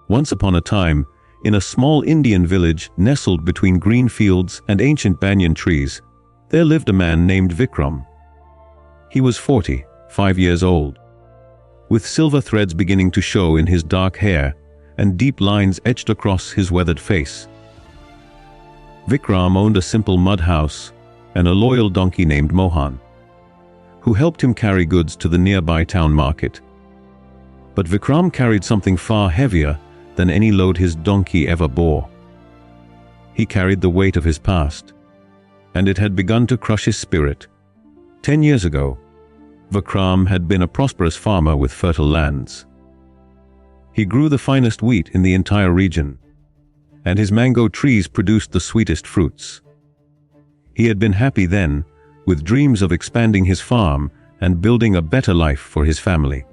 Once upon a time, in a small Indian village nestled between green fields and ancient banyan trees, there lived a man named Vikram. He was 45 years old, with silver threads beginning to show in his dark hair and deep lines etched across his weathered face. Vikram owned a simple mud house and a loyal donkey named Mohan, who helped him carry goods to the nearby town market. But Vikram carried something far heavier than any load his donkey ever bore. He carried the weight of his past, and it had begun to crush his spirit. 10 years ago, Vikram had been a prosperous farmer with fertile lands. He grew the finest wheat in the entire region, and his mango trees produced the sweetest fruits. He had been happy then, with dreams of expanding his farm and building a better life for his family.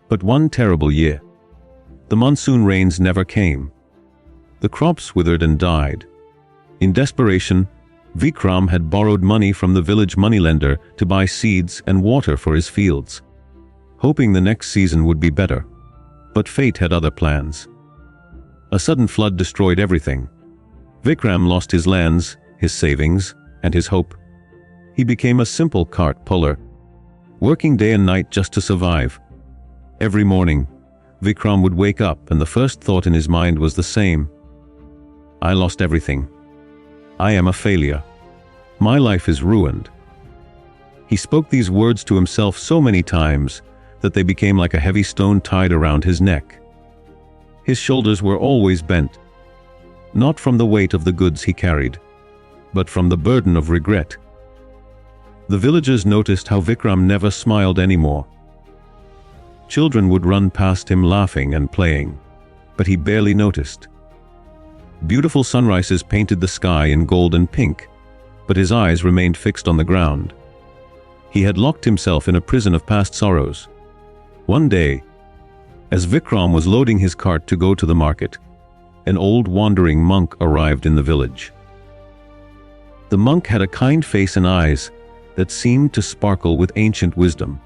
But one terrible year, the monsoon rains never came. The crops withered and died. In desperation, Vikram had borrowed money from the village moneylender to buy seeds and water for his fields, hoping the next season would be better. But fate had other plans. A sudden flood destroyed everything. Vikram lost his lands, his savings, and his hope. He became a simple cart puller, working day and night just to survive. Every morning, Vikram would wake up and the first thought in his mind was the same. I lost everything. I am a failure. My life is ruined. He spoke these words to himself so many times that they became like a heavy stone tied around his neck. His shoulders were always bent, not from the weight of the goods he carried, but from the burden of regret. The villagers noticed how Vikram never smiled anymore. Children would run past him laughing and playing, but he barely noticed. Beautiful sunrises painted the sky in gold and pink, but his eyes remained fixed on the ground. He had locked himself in a prison of past sorrows. One day, as Vikram was loading his cart to go to the market, an old wandering monk arrived in the village. The monk had a kind face and eyes that seemed to sparkle with ancient wisdom.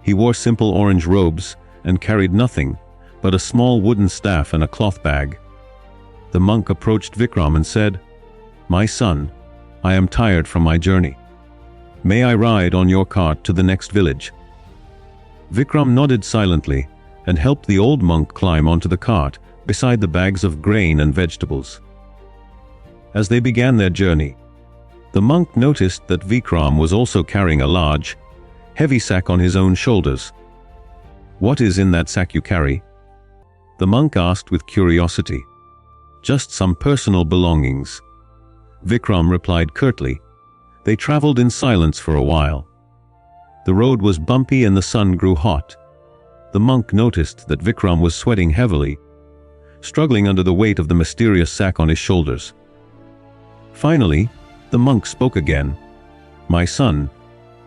He wore simple orange robes and carried nothing but a small wooden staff and a cloth bag. The monk approached Vikram and said, "My son, I am tired from my journey. May I ride on your cart to the next village?" Vikram nodded silently and helped the old monk climb onto the cart beside the bags of grain and vegetables. As they began their journey, the monk noticed that Vikram was also carrying a large, heavy sack on his own shoulders. "What is in that sack you carry?" the monk asked with curiosity. "Just some personal belongings," Vikram replied curtly. They traveled in silence for a while. The road was bumpy and the sun grew hot. The monk noticed that Vikram was sweating heavily, struggling under the weight of the mysterious sack on his shoulders. Finally, the monk spoke again. "My son,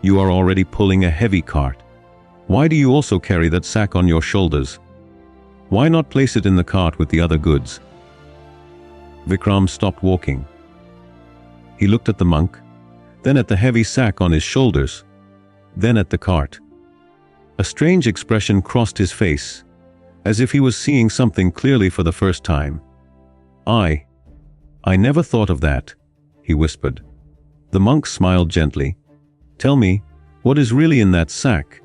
you are already pulling a heavy cart. Why do you also carry that sack on your shoulders? Why not place it in the cart with the other goods?" Vikram stopped walking. He looked at the monk, then at the heavy sack on his shoulders, then at the cart. A strange expression crossed his face, as if he was seeing something clearly for the first time. I never thought of that," he whispered. The monk smiled gently. "Tell me, what is really in that sack?"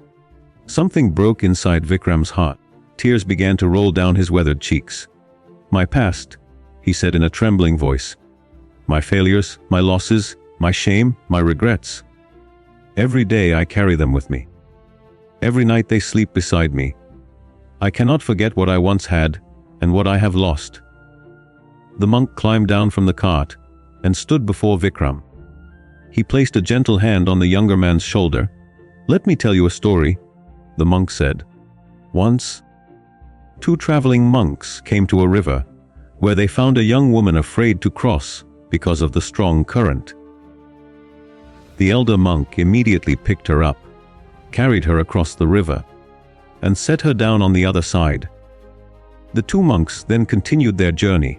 Something broke inside Vikram's heart. Tears began to roll down his weathered cheeks. "My past," he said in a trembling voice. "My failures, my losses, my shame, my regrets. Every day I carry them with me. Every night they sleep beside me. I cannot forget what I once had and what I have lost." The monk climbed down from the cart and stood before Vikram. He placed a gentle hand on the younger man's shoulder. "Let me tell you a story," the monk said. "Once, 2 traveling monks came to a river where they found a young woman afraid to cross because of the strong current. The elder monk immediately picked her up, carried her across the river, and set her down on the other side. The 2 monks then continued their journey.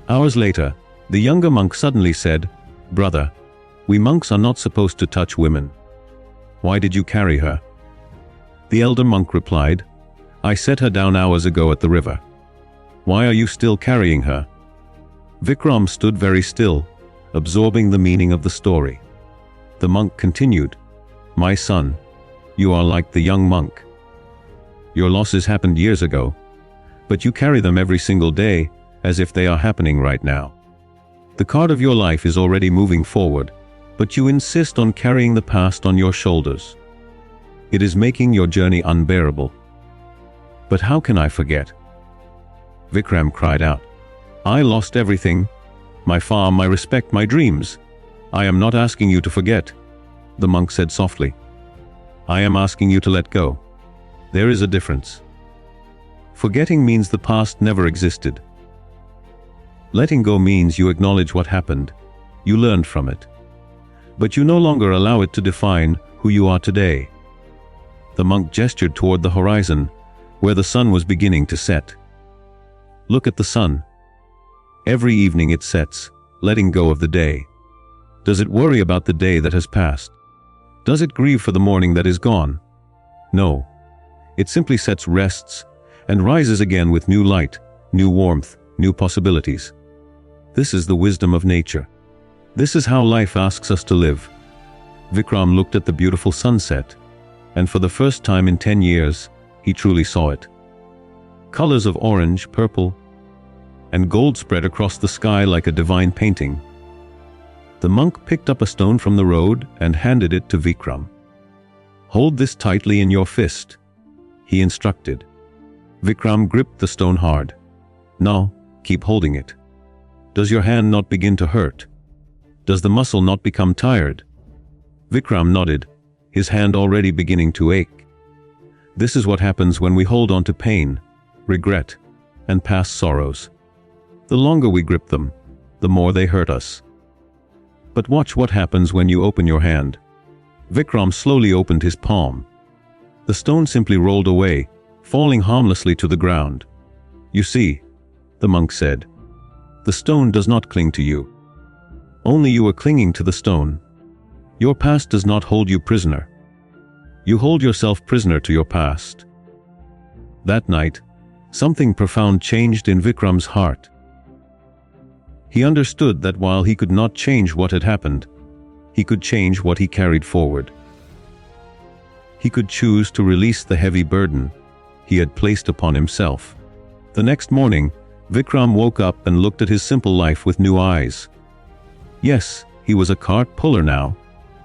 Hours later, the younger monk suddenly said, "Brother, we monks are not supposed to touch women. Why did you carry her?" The elder monk replied, I set her down hours ago at the river. Why are you still carrying her? Vikram stood very still, absorbing the meaning of the story. The monk continued, My son, you are like the young monk. Your losses happened years ago, but you carry them every single day as if they are happening right now. The cart of your life is already moving forward, but you insist on carrying the past on your shoulders. It is making your journey unbearable. But how can I forget? Vikram cried out. I lost everything. My farm, my respect, my dreams. I am not asking you to forget, the monk said softly. I am asking you to let go. There is a difference. Forgetting means the past never existed. Letting go means you acknowledge what happened, you learned from it. But you no longer allow it to define who you are today. The monk gestured toward the horizon, where the sun was beginning to set. Look at the sun. Every evening it sets, letting go of the day. Does it worry about the day that has passed? Does it grieve for the morning that is gone? No. It simply sets, rests, and rises again with new light, new warmth, new possibilities. This is the wisdom of nature. This is how life asks us to live. Vikram looked at the beautiful sunset, and for the first time in 10 years, he truly saw it. Colors of orange, purple, and gold spread across the sky like a divine painting. The monk picked up a stone from the road and handed it to Vikram. Hold this tightly in your fist, he instructed. Vikram gripped the stone hard. Now, keep holding it. Does your hand not begin to hurt? Does the muscle not become tired? Vikram nodded, his hand already beginning to ache. This is what happens when we hold on to pain, regret, and past sorrows. The longer we grip them, the more they hurt us. But watch what happens when you open your hand. Vikram slowly opened his palm. The stone simply rolled away, falling harmlessly to the ground. You see, the monk said, the stone does not cling to you. Only you are clinging to the stone. Your past does not hold you prisoner. You hold yourself prisoner to your past. That night, something profound changed in Vikram's heart. He understood that while he could not change what had happened, he could change what he carried forward. He could choose to release the heavy burden he had placed upon himself. The next morning, Vikram woke up and looked at his simple life with new eyes. Yes, he was a cart puller now,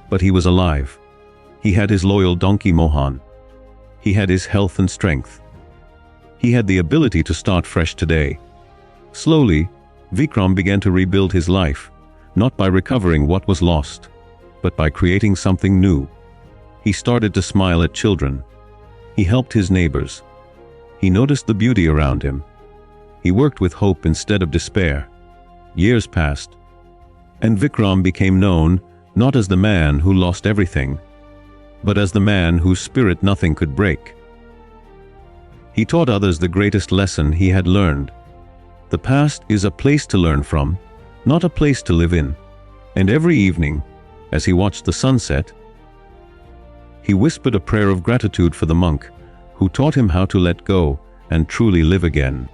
but he was alive. He had his loyal donkey Mohan. He had his health and strength. He had the ability to start fresh today. Slowly, Vikram began to rebuild his life, not by recovering what was lost, but by creating something new. He started to smile at children. He helped his neighbors. He noticed the beauty around him. He worked with hope instead of despair. Years passed, and Vikram became known not as the man who lost everything, but as the man whose spirit nothing could break. He taught others the greatest lesson he had learned. The past is a place to learn from, not a place to live in. And every evening, as he watched the sunset, he whispered a prayer of gratitude for the monk who taught him how to let go and truly live again.